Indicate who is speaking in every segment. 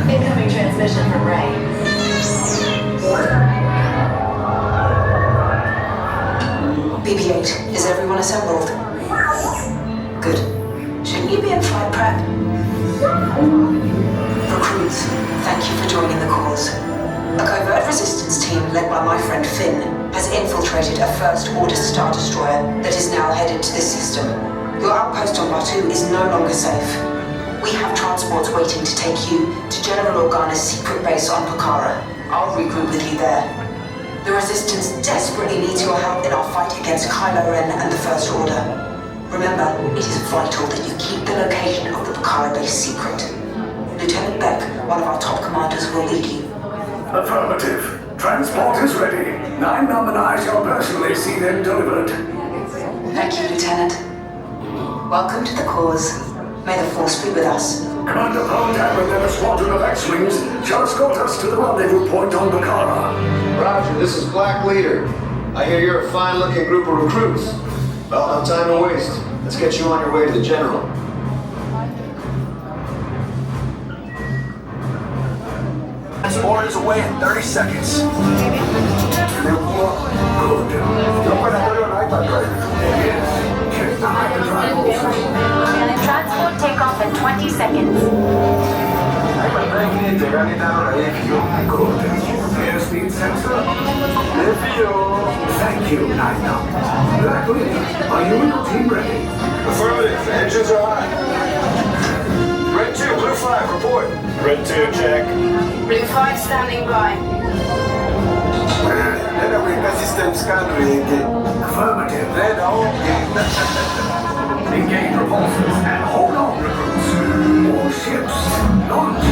Speaker 1: Incoming transmission from Rey. BB-8, is everyone assembled? Good. Shouldn't you be in flight prep? Recruits, thank you for joining the cause. A covert resistance team led by my friend Finn has infiltrated a First Order Star Destroyer that is now headed to this system. Your outpost on Batu is no longer safe. We have transports waiting to take you to General Organa's secret base on Pokhara. I'll regroup with you there. The Resistance desperately needs your help in our fight against Kylo Ren and the First Order. Remember, it is vital that you keep the location of the Pokhara base secret. Lieutenant Beck, one of our top commanders, will lead you.
Speaker 2: Affirmative. Transport is ready. 9-Num and I shall personally see them delivered.
Speaker 1: Thank you, Lieutenant. Welcome to the cause. May the Force be with us.
Speaker 2: Commander Poltap and a squadron of X-Wings shall escort us to the rendezvous point on Pokhara.
Speaker 3: Roger, this is Black Leader. I hear you're a fine-looking group of recruits. Well, no time to waste. Let's get you on your way to the General.
Speaker 2: Transport is away in 30 seconds.
Speaker 4: Transport takeoff in 20 seconds.
Speaker 2: Airspeed sensor. Thank you, 9-Num. Black Leader, are you and your team ready?
Speaker 3: Affirmative. Engines are hot. Red 2, Blue 5, report. Red 2, check.
Speaker 4: Blue 5 standing by.
Speaker 2: Affirmative. Engage repulsors and hold on, recruits. More ships. Launch.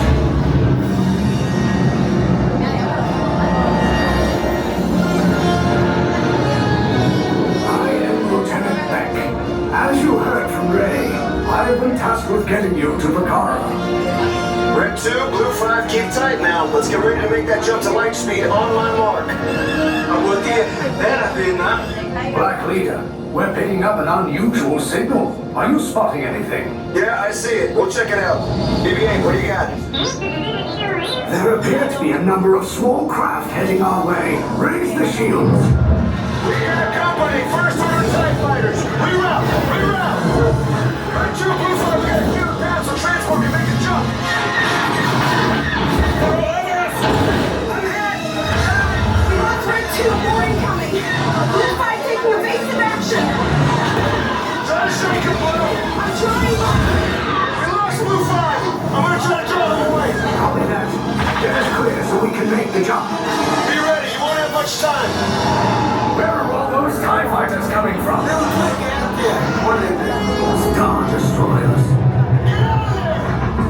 Speaker 2: I am Lieutenant Beck. As you heard from Rey, I have been tasked with getting you to Pokhara.
Speaker 3: Red 2, Blue 5, keep tight now. Let's get ready to make that jump to light speed on my mark.
Speaker 2: Black Leader, we're picking up an unusual signal. Are you spotting anything?
Speaker 3: Yeah, I see it. We'll check it out. BB-8, what do you got?
Speaker 2: There appear to be a number of small craft heading our way. Raise the shields.
Speaker 3: We're here to company. First Order TIE fighters. Reroute! Reroute! Red 2, Blue 5, we got a clear path so transport can make the jump.
Speaker 4: Blue 5 taking evasive action.
Speaker 3: Try to shake him, Blue.
Speaker 4: I'm trying.
Speaker 3: We lost Blue 5. I'm gonna try to draw them away.
Speaker 2: Copy that. Get us clear so we can make the jump.
Speaker 3: Be ready. You won't have much time.
Speaker 2: Where are all those TIE fighters coming from? Star Destroyers.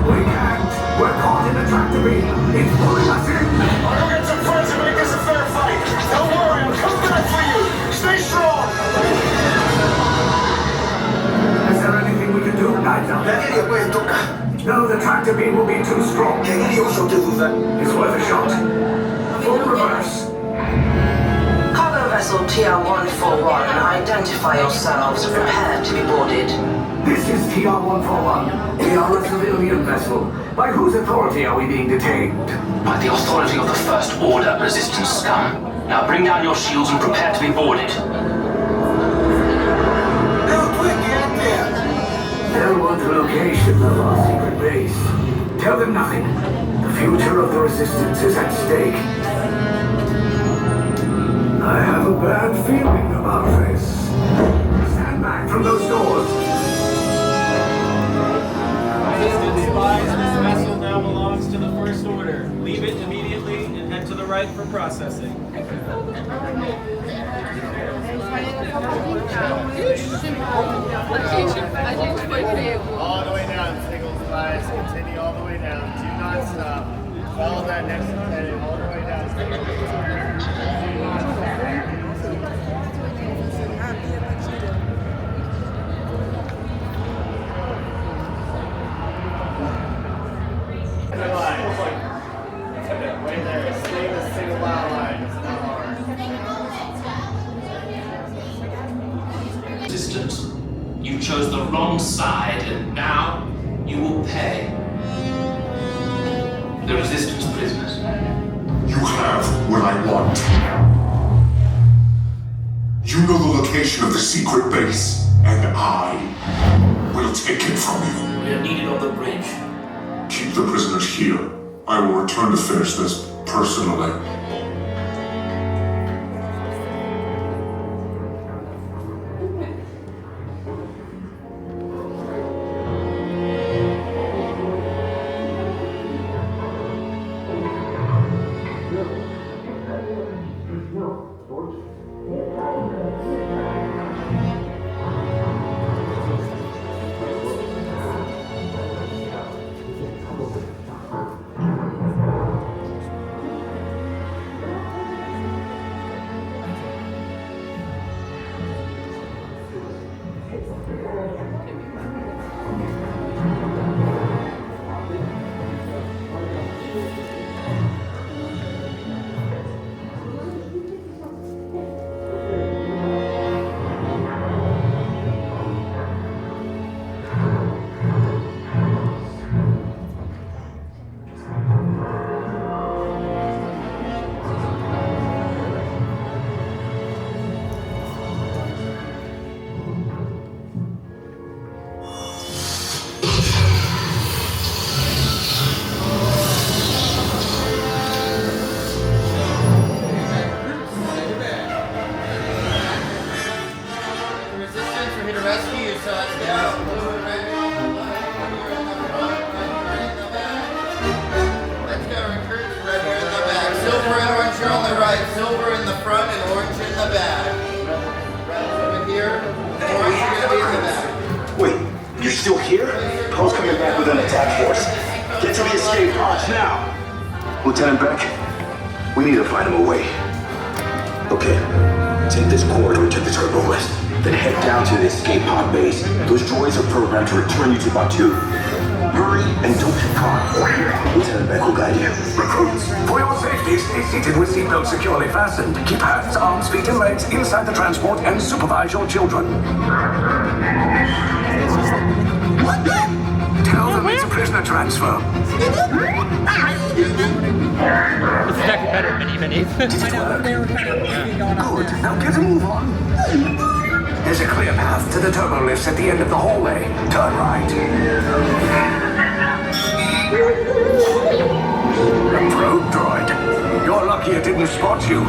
Speaker 2: We can't. We're caught in a tractor beam. It's pulling us in.
Speaker 3: I'll go get some friends and make this a fair fight. Don't worry, I'm coming back for you. Stay strong.
Speaker 2: Is there anything we can do, Nigel? No, the tractor beam will be too strong. It's worth a shot. Full reverse.
Speaker 1: Cargo vessel TR-141, identify yourselves. Prepare to be boarded.
Speaker 2: This is TR-141. We are a civilian vessel. By whose authority are we being detained?
Speaker 5: By the authority of the First Order Resistance scum. Now bring down your shields and prepare to be boarded.
Speaker 2: They'll want the location of our secret base. Tell them nothing. The future of the Resistance is at stake. I have a bad feeling about this. Stand back from those doors.
Speaker 6: right for processing.
Speaker 7: All the way down, Signals Flies, continue all the way down. Do not stop. Follow that next heading all the way down. Wait there, stay the single mile line. It's not hard.
Speaker 5: Resistance. You chose the wrong side, and now you will pay. The Resistance prisoners.
Speaker 8: You have what I want. You know the location of the secret base, and I will take it from you.
Speaker 5: We are needed on the bridge.
Speaker 8: Keep the prisoners here. I will return to finish this personally.
Speaker 2: Lieutenant Beck, we need to find him a way. Okay, take this corridor to the turbo lift, then head down to the escape pod base. Those droids are programmed to return you to Batu. Hurry and don't get caught. Lieutenant Beck will guide you.
Speaker 9: Recruits, for your safety, stay seated with seatbelts securely fastened. Keep hands, arms, feet, and legs inside the transport and supervise your children. Tell them it's a prisoner transfer.
Speaker 6: This is actually better than mini.
Speaker 9: Good, now get a move on. There's a clear path to the turbo lifts at the end of the hallway. Turn right. A probe droid. You're lucky it didn't spot you.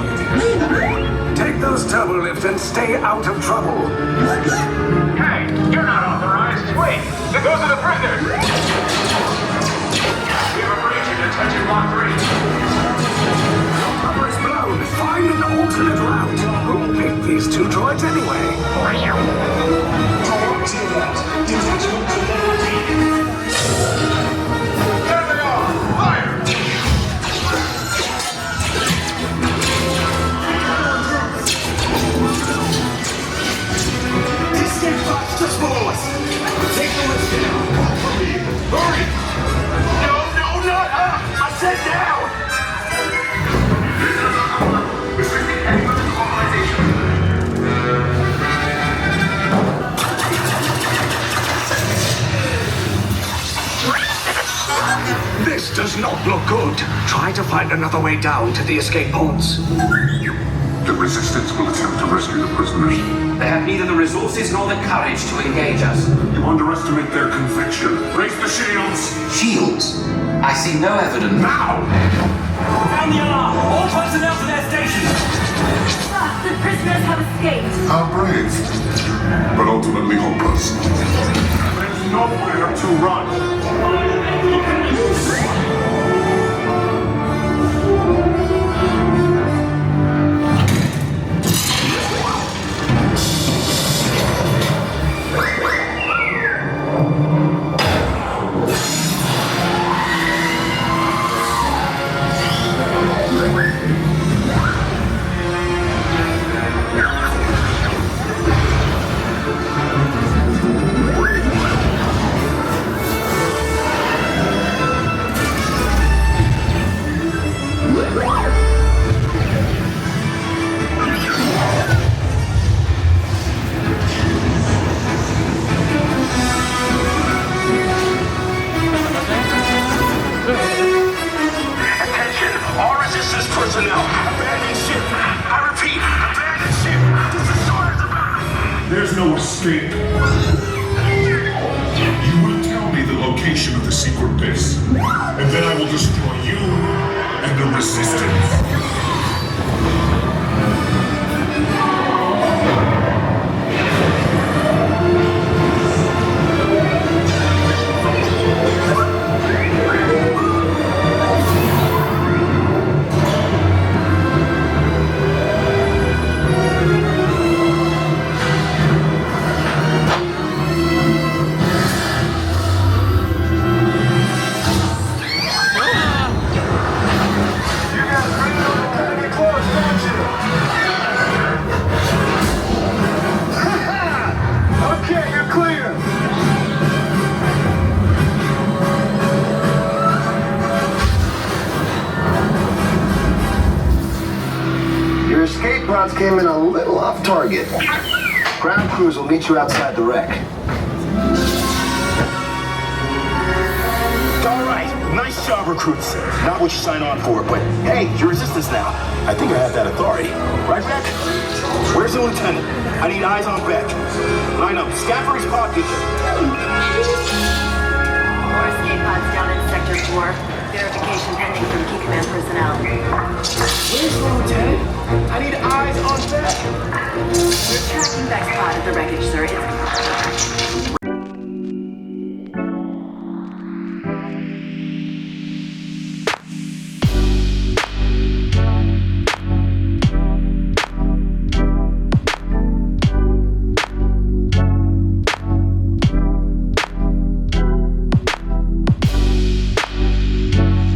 Speaker 9: Take those turbo lifts and stay out of trouble.
Speaker 3: Hey, you're not authorized. Wait, those are the prisoners. We have a breach in detention block 3.
Speaker 9: Cover is blown. Find an alternate route. Who picked these two droids anyway?
Speaker 3: There they are! Fire!
Speaker 9: Escape box just below us. Take the lift down.
Speaker 3: Hurry! No, not up! I said down!
Speaker 8: This is the end of the colonization.
Speaker 9: This does not look good. Try to find another way down to the escape pods.
Speaker 8: The Resistance will attempt to rescue the prisoners.
Speaker 5: They have neither the resources nor the courage to engage us.
Speaker 8: You underestimate their conviction. Raise the shields!
Speaker 5: Shields? I see no evidence.
Speaker 8: Now!
Speaker 6: Sound the alarm! All personnel to their stations!
Speaker 4: The prisoners have escaped.
Speaker 8: How brave, but ultimately hopeless.
Speaker 3: There's nowhere to run.
Speaker 8: escape. You will tell me the location of the secret base, and then I will destroy you and the Resistance.
Speaker 10: Pods came in a little off target. Ground crews will meet you outside the wreck.
Speaker 2: All right, nice job, recruits. Not what you signed on for, but hey, you're Resistance now. I think I have that authority. Right, Beck? Where's the lieutenant? I need eyes on Beck. Line up. Scaffold's pod kitchen.
Speaker 11: More escape pods down in Sector 4. Verification pending from Key Command personnel.
Speaker 2: Where's the lieutenant? I need eyes on Beck.
Speaker 11: We're tracking Beck's pod at the wreckage, sir. It's